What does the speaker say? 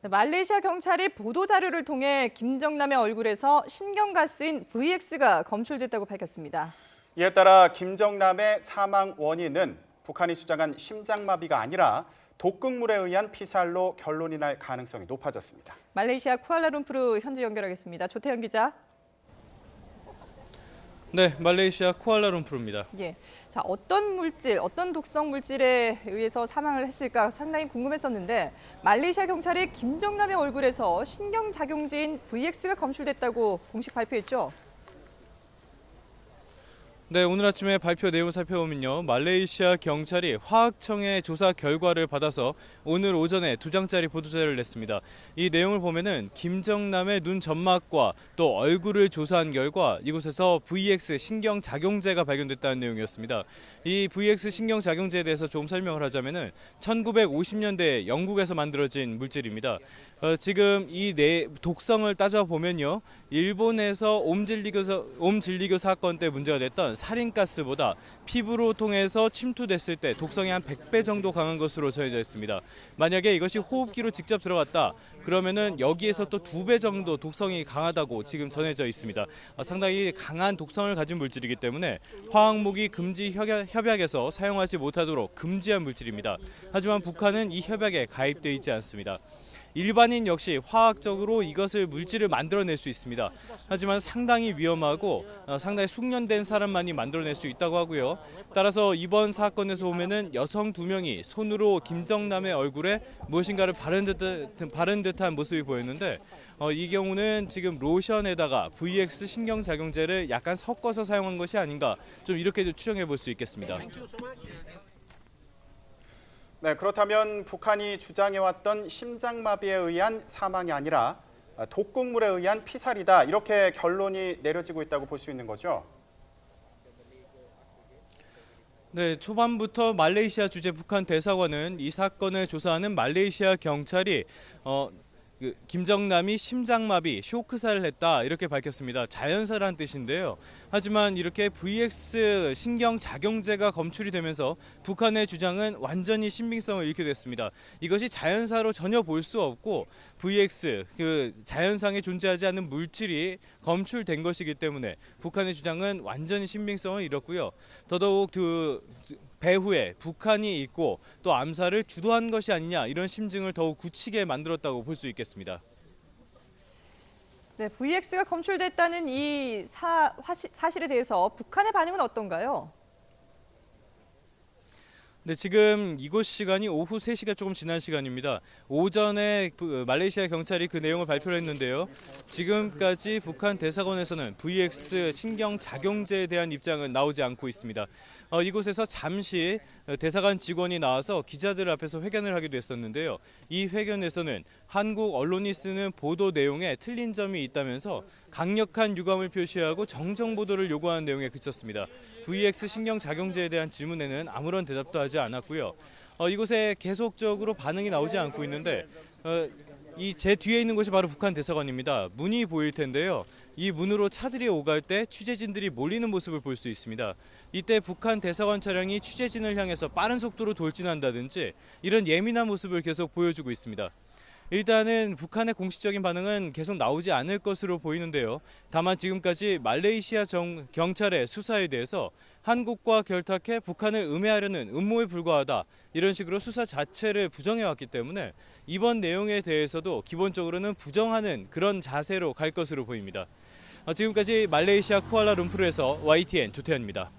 네, 말레이시아 경찰이 보도자료를 통해 김정남의 얼굴에서 신경가스인 VX가 검출됐다고 밝혔습니다. 이에 따라 김정남의 사망 원인은 북한이 주장한 심장마비가 아니라 독극물에 의한 피살로 결론이 날 가능성이 높아졌습니다. 말레이시아 쿠알라룸푸르 현지 연결하겠습니다. 조태현 기자. 네, 말레이시아 쿠알라룸푸르입니다. 예, 자 어떤 물질, 어떤 독성 물질에 의해서 사망을 했을까 상당히 궁금했었는데 말레이시아 경찰이 김정남의 얼굴에서 신경작용제인 VX가 검출됐다고 공식 발표했죠. 네, 오늘 아침에 발표 내용을 살펴보면요. 말레이시아 경찰이 화학청의 조사 결과를 받아서 오늘 오전에 2장짜리 보도자료를 냈습니다. 이 내용을 보면은 김정남의 눈 점막과 또 얼굴을 조사한 결과 이곳에서 VX 신경작용제가 발견됐다는 내용이었습니다. 이 VX 신경작용제에 대해서 조금 설명을 하자면은 1950년대 영국에서 만들어진 물질입니다. 지금 이 독성을 따져보면요. 일본에서 옴진리교 사건 때 문제가 됐던 살인가스보다 피부로 통해서 침투됐을 때 독성이 한 100배 정도 강한 것으로 전해져 있습니다. 만약에 이것이 호흡기로 직접 들어갔다 그러면은 여기에서 또 2배 정도 독성이 강하다고 지금 전해져 있습니다. 상당히 강한 독성을 가진 물질이기 때문에 화학무기 금지 협약에서 사용하지 못하도록 금지한 물질입니다. 하지만 북한은 이 협약에 가입되어 있지 않습니다. 일반인 역시 화학적으로 이것을 물질을 만들어낼 수 있습니다. 하지만 상당히 위험하고 상당히 숙련된 사람만이 만들어낼 수 있다고 하고요. 따라서 이번 사건에서 보면은 여성 2명이 손으로 김정남의 얼굴에 무엇인가를 바른 듯한 모습이 보였는데 이 경우는 지금 로션에다가 VX 신경작용제를 약간 섞어서 사용한 것이 아닌가 좀 이렇게 추정해 볼 수 있겠습니다. 네, 그렇다면 북한이 주장해왔던 심장마비에 의한 사망이 아니라 독극물에 의한 피살이다 이렇게 결론이 내려지고 있다고 볼 수 있는 거죠? 네, 초반부터 말레이시아 주재 북한 대사관은 이 사건을 조사하는 말레이시아 경찰이 김정남이 심장마비, 쇼크사를 했다 이렇게 밝혔습니다. 자연사라는 뜻인데요. 하지만 이렇게 VX 신경작용제가 검출이 되면서 북한의 주장은 완전히 신빙성을 잃게 됐습니다. 이것이 자연사로 전혀 볼 수 없고 VX, 자연상에 존재하지 않는 물질이 검출된 것이기 때문에 북한의 주장은 완전히 신빙성을 잃었고요. 더더욱 배후에 북한이 있고 또 암살을 주도한 것이 아니냐 이런 심증을 더욱 굳히게 만들었다고 볼 수 있겠습니다. 네, VX가 검출됐다는 이 사실에 대해서 북한의 반응은 어떤가요? 네, 지금 이곳 시간이 오후 3시가 조금 지난 시간입니다. 오전에 말레이시아 경찰이 그 내용을 발표를 했는데요. 지금까지 북한 대사관에서는 VX 신경작용제에 대한 입장은 나오지 않고 있습니다. 이곳에서 잠시 대사관 직원이 나와서 기자들 앞에서 회견을 하기도 했었는데요. 이 회견에서는 한국 언론이 쓰는 보도 내용에 틀린 점이 있다면서 강력한 유감을 표시하고 정정 보도를 요구하는 내용에 그쳤습니다. VX 신경작용제에 대한 질문에는 아무런 대답도 하지 않았고요. 이곳에 계속적으로 반응이 나오지 않고 있는데 이 제 뒤에 있는 곳이 바로 북한 대사관입니다. 문이 보일 텐데요. 이 문으로 차들이 오갈 때 취재진들이 몰리는 모습을 볼 수 있습니다. 이때 북한 대사관 차량이 취재진을 향해서 빠른 속도로 돌진한다든지 이런 예민한 모습을 계속 보여주고 있습니다. 일단은 북한의 공식적인 반응은 계속 나오지 않을 것으로 보이는데요. 다만 지금까지 말레이시아 경찰의 수사에 대해서 한국과 결탁해 북한을 음해하려는 음모에 불과하다 이런 식으로 수사 자체를 부정해왔기 때문에 이번 내용에 대해서도 기본적으로는 부정하는 그런 자세로 갈 것으로 보입니다. 지금까지 말레이시아 쿠알라룸푸르에서 YTN 조태현입니다.